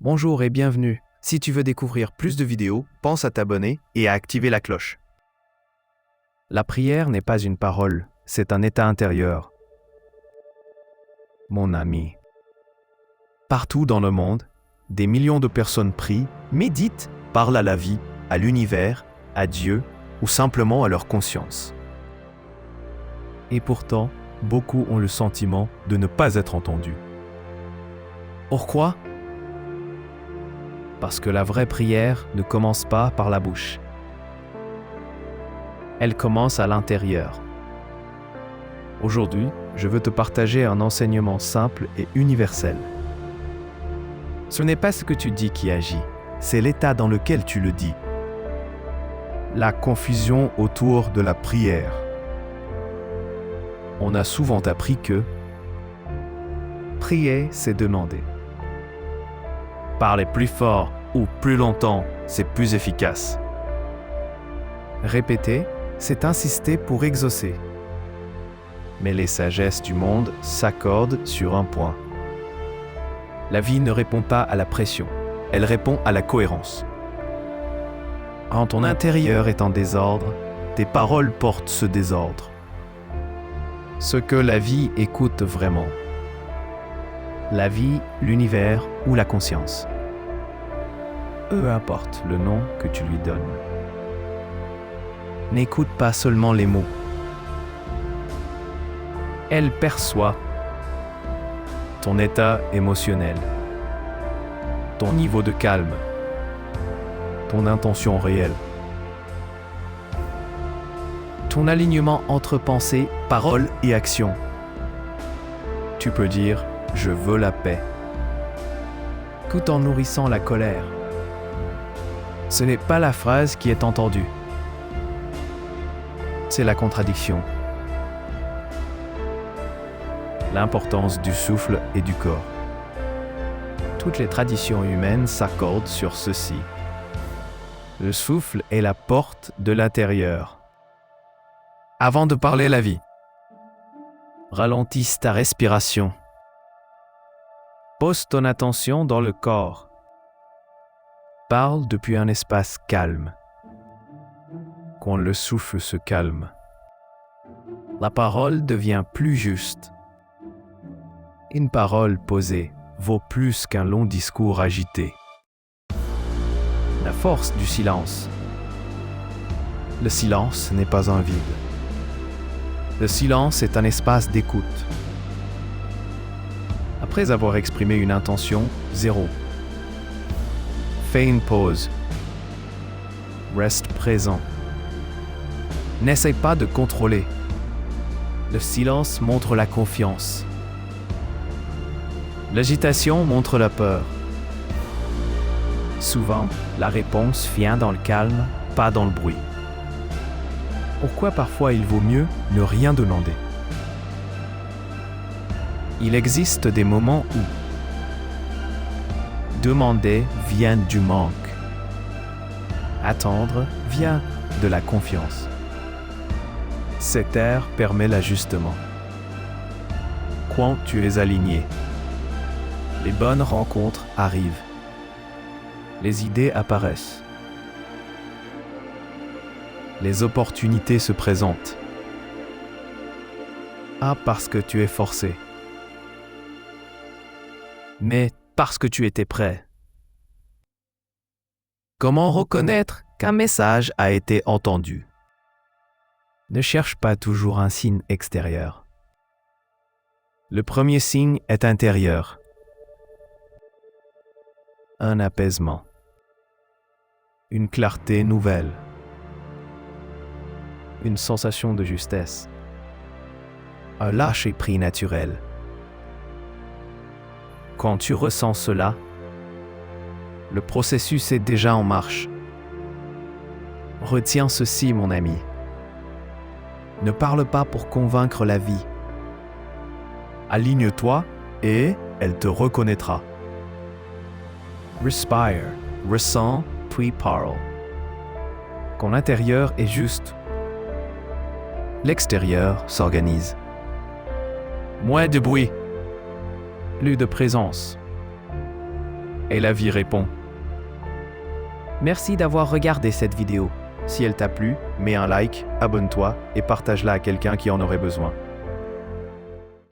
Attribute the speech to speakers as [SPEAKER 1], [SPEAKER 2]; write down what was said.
[SPEAKER 1] Bonjour et bienvenue. Si tu veux découvrir plus de vidéos, pense à t'abonner et à activer la cloche. La prière n'est pas une parole, c'est un état intérieur. Mon ami. Partout dans le monde, des millions de personnes prient, méditent, parlent à la vie, à l'univers, à Dieu ou simplement à leur conscience. Et pourtant, beaucoup ont le sentiment de ne pas être entendus. Pourquoi ? Parce que la vraie prière ne commence pas par la bouche. Elle commence à l'intérieur. Aujourd'hui, je veux te partager un enseignement simple et universel. Ce n'est pas ce que tu dis qui agit, c'est l'état dans lequel tu le dis. La confusion autour de la prière. On a souvent appris que prier, c'est demander. Parler plus fort ou plus longtemps, c'est plus efficace. Répéter, c'est insister pour exaucer. Mais les sagesses du monde s'accordent sur un point. La vie ne répond pas à la pression, elle répond à la cohérence. Quand ton intérieur est en désordre, tes paroles portent ce désordre. Ce que la vie écoute vraiment. La vie, l'univers ou la conscience. Peu importe le nom que tu lui donnes. N'écoute pas seulement les mots. Elle perçoit ton état émotionnel, ton niveau de calme, ton intention réelle, ton alignement entre pensée, parole et action. Tu peux dire « je veux la paix » tout en nourrissant la colère. Ce n'est pas la phrase qui est entendue. C'est la contradiction. L'importance du souffle et du corps. Toutes les traditions humaines s'accordent sur ceci. Le souffle est la porte de l'intérieur. Avant de parler la vie, ralentisse ta respiration. Pose ton attention dans le corps. Parle depuis un espace calme. Quand le souffle se calme, la parole devient plus juste. Une parole posée vaut plus qu'un long discours agité. La force du silence. Le silence n'est pas un vide. Le silence est un espace d'écoute. Après avoir exprimé une intention, 0. Fais une pause. Reste présent. N'essaie pas de contrôler. Le silence montre la confiance. L'agitation montre la peur. Souvent, la réponse vient dans le calme, pas dans le bruit. Pourquoi parfois il vaut mieux ne rien demander? Il existe des moments où demander vient du manque. Attendre vient de la confiance. Cet air permet l'ajustement. Quand tu es aligné, les bonnes rencontres arrivent. Les idées apparaissent. Les opportunités se présentent. Pas parce que tu es forcé, mais parce que tu étais prêt. Comment reconnaître qu'un message a été entendu? Ne cherche pas toujours un signe extérieur. Le premier signe est intérieur. Un apaisement. Une clarté nouvelle. Une sensation de justesse. Un lâcher-prise naturel. Quand tu ressens cela, le processus est déjà en marche. Retiens ceci, mon ami. Ne parle pas pour convaincre la vie. Aligne-toi et elle te reconnaîtra. Respire, ressens, puis parle. Quand l'intérieur est juste, l'extérieur s'organise. Moins de bruit, plus de présence. Et la vie répond. Merci d'avoir regardé cette vidéo. Si elle t'a plu, mets un like, abonne-toi et partage-la à quelqu'un qui en aurait besoin.